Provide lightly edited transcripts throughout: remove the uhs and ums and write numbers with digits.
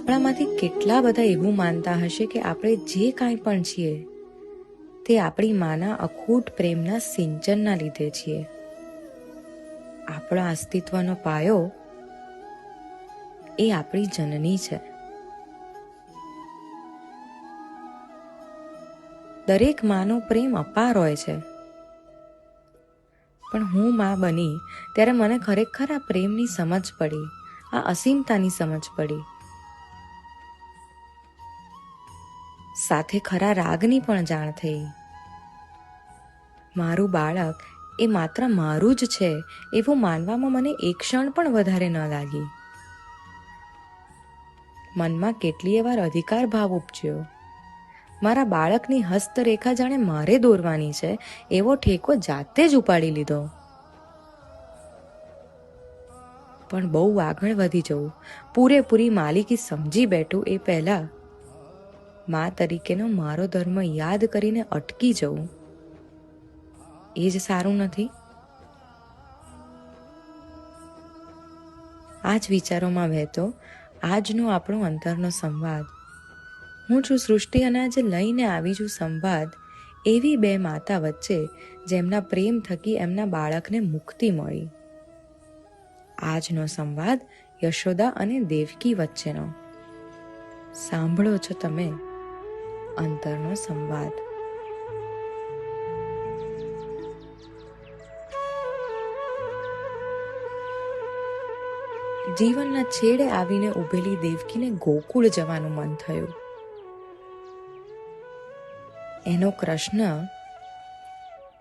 આપણામાંથી કેટલા બધા એવું માનતા હશે કે આપણે જે કાંઈ પણ છીએ તે આપણી માના અખૂટ પ્રેમના સિંચનના લીધે છીએ. આપણા અસ્તિત્વનો પાયો એ આપણી જનની છે. દરેક માનો પ્રેમ અપાર હોય છે, પણ હું માં બની ત્યારે મને ખરેખર આ પ્રેમની સમજ પડી, આ અસીમતાની સમજ પડી. સાથે ખરા રાગની પણ જાણ થઈ. મારું બાળક એ માત્ર મારું જ છે એવું માનવામાં મને એક ક્ષણ પણ વધારે ન લાગી. મનમાં કેટલીય વાર અધિકાર ભાવ ઉપજ્યો. મારા બાળકની હસ્તરેખા જાણે મારે દોરવાની છે એવો ઠેકો જાતે જ ઉપાડી લીધો. પણ બહુ આગળ વધી જવું, પૂરેપૂરી માલિકી સમજી બેઠું એ પહેલા મા તરીકેનો મારો ધર્મ યાદ કરીને અટકી જવું, એ જ સારું નથી? આ જ વિચારોમાં વહેતો આજનો આપણો અંતરનો સંવાદ. હું છું સૃષ્ટિ અને આજે લઈને આવી છું સંવાદ એવી બે માતા વચ્ચે જેમના પ્રેમ થકી એમના બાળકને મુક્તિ મળી. આજનો સંવાદ યશોદા અને દેવકી વચ્ચેનો. સાંભળો છો તમે અંતરનો સંવાદ. જીવનના છેડે આવીને ઊભેલી દેવકીને ગોકુળ જવાનું મન થયું. એનો કૃષ્ણ,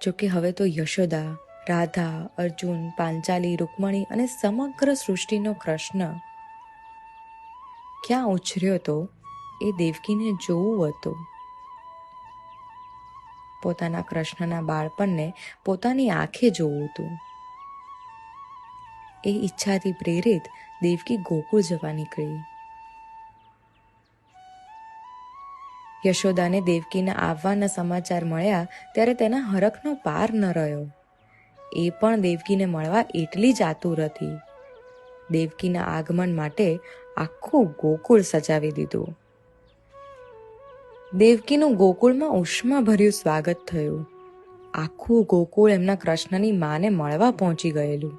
જોકે હવે તો યશોદા, રાધા, અર્જુન, પાંચાલી, રૂકમણી અને સમગ્ર સૃષ્ટિનો કૃષ્ણ ક્યાં ઉછર્યો તો એ દેવકીને જોવું હતું. પોતાના કૃષ્ણના બાળપણને પોતાની આંખે જોવું હતું. એ ઈચ્છાથી પ્રેરિત દેવકી ગોકુળ જવા નીકળી. યશોદાને દેવકીના આવવાના સમાચાર મળ્યા ત્યારે તેના હરખનો પાર ન રહ્યો. એ પણ દેવકીને મળવા એટલી જ આતુર હતી. દેવકીના આગમન માટે આખું ગોકુળ સજાવી દીધું. દેવકીનું ગોકુળમાં ઉષ્માભર્યું સ્વાગત થયું. આખું ગોકુળ એમના કૃષ્ણની માને મળવા પહોંચી ગયેલું.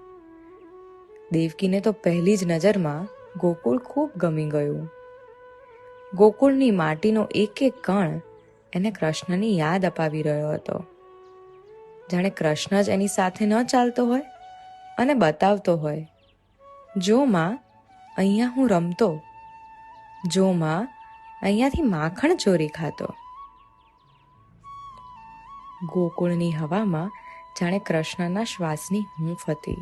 દેવકીને તો પહેલી જ નજરમાં ગોકુળ ખૂબ ગમી ગયું. ગોકુળની માટીનો એક એક કણ એને કૃષ્ણની યાદ અપાવી રહ્યો હતો. જાણે કૃષ્ણ જ એની સાથે ન ચાલતો હોય અને બતાવતો હોય, જો માં, અહીંયા હું રમતો, જો માં, અહીંયાથી માખણ ચોરી ખાતો. ગોકુળની હવામાં જાણે કૃષ્ણના શ્વાસની હૂંફ હતી.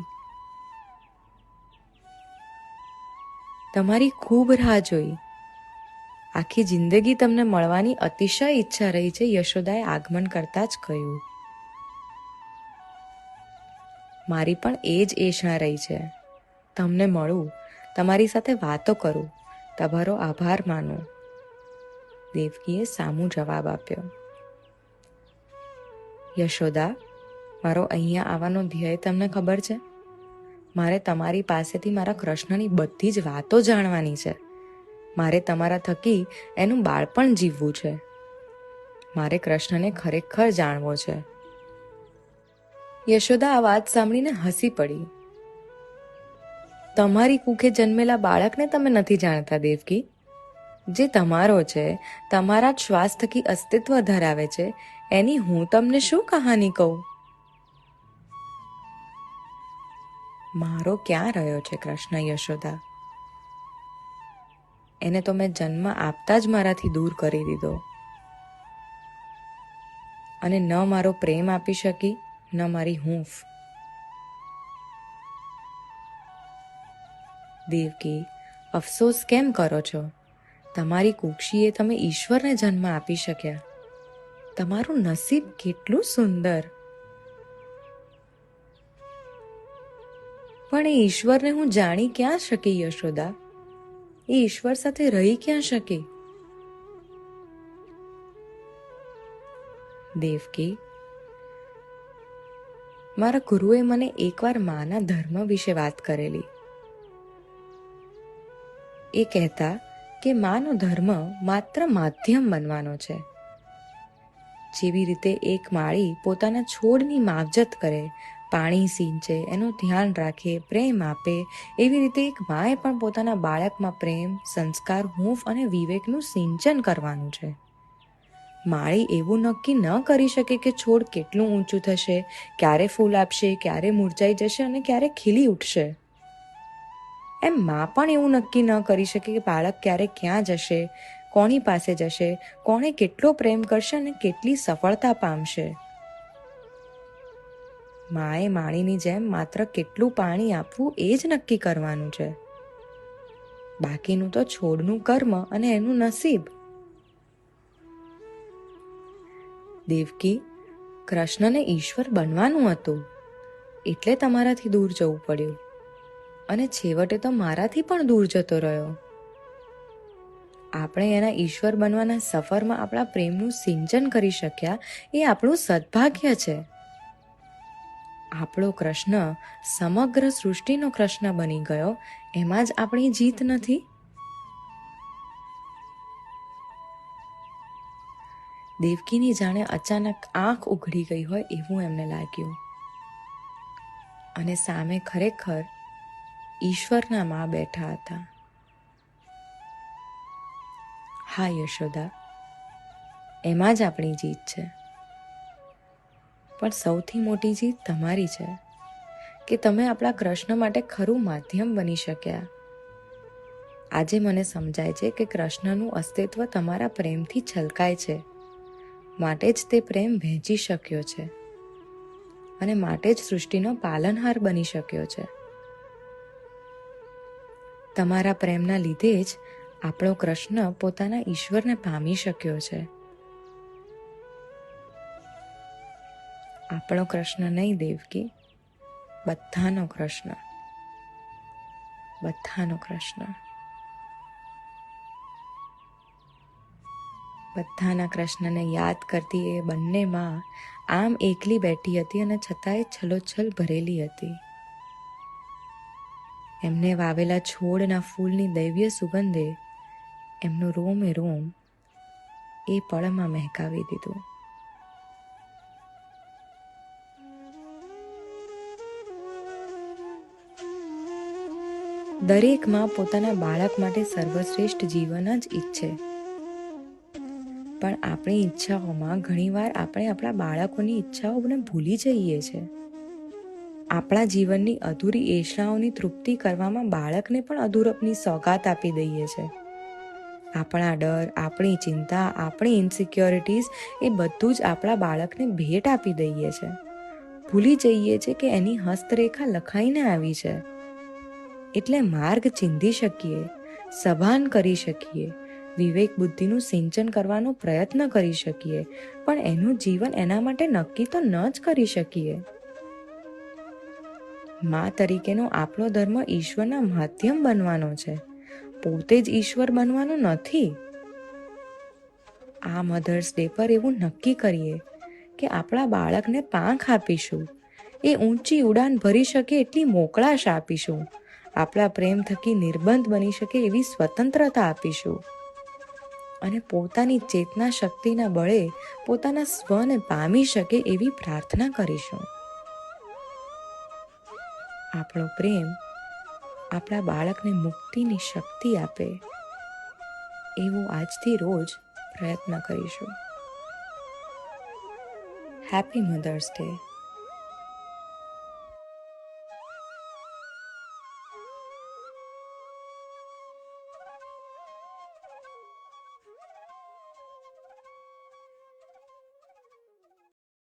તમારી ખૂબ રાહ જોઈ. આખી જિંદગી તમને મળવાની અતિશય ઈચ્છા રહી છે, યશોદાએ આગમન કરતા જ કહ્યું. મારી પણ એ જ એશા રહી છે. તમને મળું, તમારી સાથે વાતો કરું, તમારો આભાર માનું. દેવકીએ સામું જવાબ આપ્યો. યશોદા, મારો અહીંયા આવવાનો ધ્યેય તમને ખબર છે? મારે તમારી પાસેથી મારા કૃષ્ણની બધી જ વાતો જાણવાની છે. મારે તમારા થકી એનું બાળપણ જીવવું છે. મારે કૃષ્ણને ખરેખર જાણવો છે. યશોદા આ વાત સાંભળીને હસી પડી. તમારી કુખે જન્મેલા બાળકને તમે નથી જાણતા દેવકી. જે તમારો છે, તમારા જ શ્વાસ થકી અસ્તિત્વ ધરાવે છે, એની હું તમને શું કહાની કહું? મારો ક્યાં રહ્યો છે કૃષ્ણ, યશોદા? એને તો મેં જન્મ આપતા જ મારાથી દૂર કરી દીધો. અને ન મારો પ્રેમ આપી શકી, ન મારી હૂંફ. દેવકી, અફસોસ કેમ કરો છો? તમારી કુક્ષીએ તમે ઈશ્વરને જન્મ આપી શક્યા. તમારું નસીબ કેટલું સુંદર. પણ એ ઈશ્વરને હું જાણી ક્યાં શકી યશોદા? એ ઈશ્વર સાથે રહી ક્યાં શકી? દેવકી, મારા ગુરુએ મને એકવાર માના ધર્મ વિશે વાત કરેલી. એ કહેતા કે માનો ધર્મ માત્ર માધ્યમ બનવાનો છે. જેવી રીતે એક માળી પોતાના છોડની માવજત કરે, પાણી સિંચે, એનું ધ્યાન રાખે, પ્રેમ આપે, એવી રીતે એક માએ પણ પોતાના બાળકમાં પ્રેમ, સંસ્કાર, હૂંફ અને વિવેકનું સિંચન કરવાનું છે. માળી એવું નક્કી ન કરી શકે કે છોડ કેટલું ઊંચું થશે, ક્યારે ફૂલ આપશે, ક્યારે મુરઝાઈ જશે અને ક્યારે ખીલી ઉઠશે. એમ મા પણ એવું નક્કી ન કરી શકે કે બાળક ક્યારે ક્યાં જશે, કોની પાસે જશે, કોણે કેટલો પ્રેમ કરશે અને કેટલી સફળતા પામશે. માએ માળીની જેમ માત્ર કેટલું પાણી આપવું એ જ નક્કી કરવાનું છે. બાકીનું તો છોડનું કર્મ અને એનું નસીબ. દેવકી, કૃષ્ણને ઈશ્વર બનવાનું હતું, એટલે તમારાથી દૂર જવું પડ્યું અને છેવટે તો મારાથી પણ દૂર જતો રહ્યો. આપણે એના ઈશ્વર બનવાના સફરમાં આપણા પ્રેમનું સિંચન કરી શક્યા એ આપણું સદભાગ્ય છે. આપણો કૃષ્ણ સમગ્ર સૃષ્ટિનો કૃષ્ણ બની ગયો, એમાં જ આપણી જીત નથી? દેવકીની જાણે અચાનક આંખ ઉઘડી ગઈ હોય એવું એમને લાગ્યું અને સામે ખરેખર ઈશ્વરના મા બેઠા હતા. હા યશોદા, એમાં જ આપણી જીત છે. પણ સૌથી મોટી જીત તમારી છે કે તમે આપણા કૃષ્ણ માટે ખરું માધ્યમ બની શક્યા. આજે મને સમજાય છે કે કૃષ્ણનું અસ્તિત્વ તમારા પ્રેમથી છલકાય છે, માટે જ તે પ્રેમ વહેંચી શક્યો છે અને માટે જ સૃષ્ટિનો પાલનહાર બની શક્યો છે. તમારા પ્રેમના લીધે જ આપણો કૃષ્ણ પોતાના ઈશ્વરને પામી શક્યો છે. આપણો કૃષ્ણ નહીં દેવકી, બધાનો કૃષ્ણ, બધાનો કૃષ્ણ. બધાના કૃષ્ણને યાદ કરતી એ બંને માં આમ એકલી બેઠી હતી અને છતાંય છલોછલ ભરેલી હતી. એમને વાવેલા છોડના ફૂલની દૈવ્ય સુગંધે એમનું રોમે રોમ એ પળમાં મહેકાવી દીધું. દરેક માં પોતાના બાળક માટે સર્વશ્રેષ્ઠ જીવન જ ઈચ્છે, પણ આપણી ઈચ્છાઓમાં ઘણીવાર આપણે આપણા બાળકોની ઈચ્છાઓને ભૂલી જઈએ છીએ. આપણા જીવનની અધૂરી એશનાઓની તૃપ્તિ કરવામાં બાળકને પણ અધૂરપની સોગાત આપી દઈએ છીએ. આપણા ડર, આપણી ચિંતા, આપણી ઇન્સિક્યોરિટીઝ એ બધું જ આપણા બાળકને ભેટ આપી દઈએ છીએ. ભૂલી જઈએ છીએ કે એની હસ્તરેખા લખાઈને આવી છે, એટલે માર્ગ ચીંધી શકીએ, સભાન કરી શકીએ, વિવેક બુદ્ધિનું સિંચન કરવાનો પ્રયત્ન કરી શકીએ, પણ એનું જીવન એના માટે નક્કી તો ન જ કરી શકીએ. મા તરીકેનો આપણો ધર્મ ઈશ્વરના માધ્યમ બનવાનો છે, પોતે જ ઈશ્વર બનવાનું નથી. આ મધર્સ ડે પર એવું નક્કી કરીએ કે આપણા બાળકને પાંખ આપીશું, એ ઊંચી ઉડાન ભરી શકે એટલી મોકળાશ આપીશું, આપણા પ્રેમ થકી નિર્બંધ બની શકે એવી સ્વતંત્રતા આપીશું અને પોતાની ચેતના શક્તિના બળે પોતાના સ્વને પામી શકે એવી પ્રાર્થના કરીશું. આપણો પ્રેમ આપણા બાળકને મુક્તિની શક્તિ આપે એવો આજથી રોજ પ્રયત્ન કરીશું. Happy mother's day.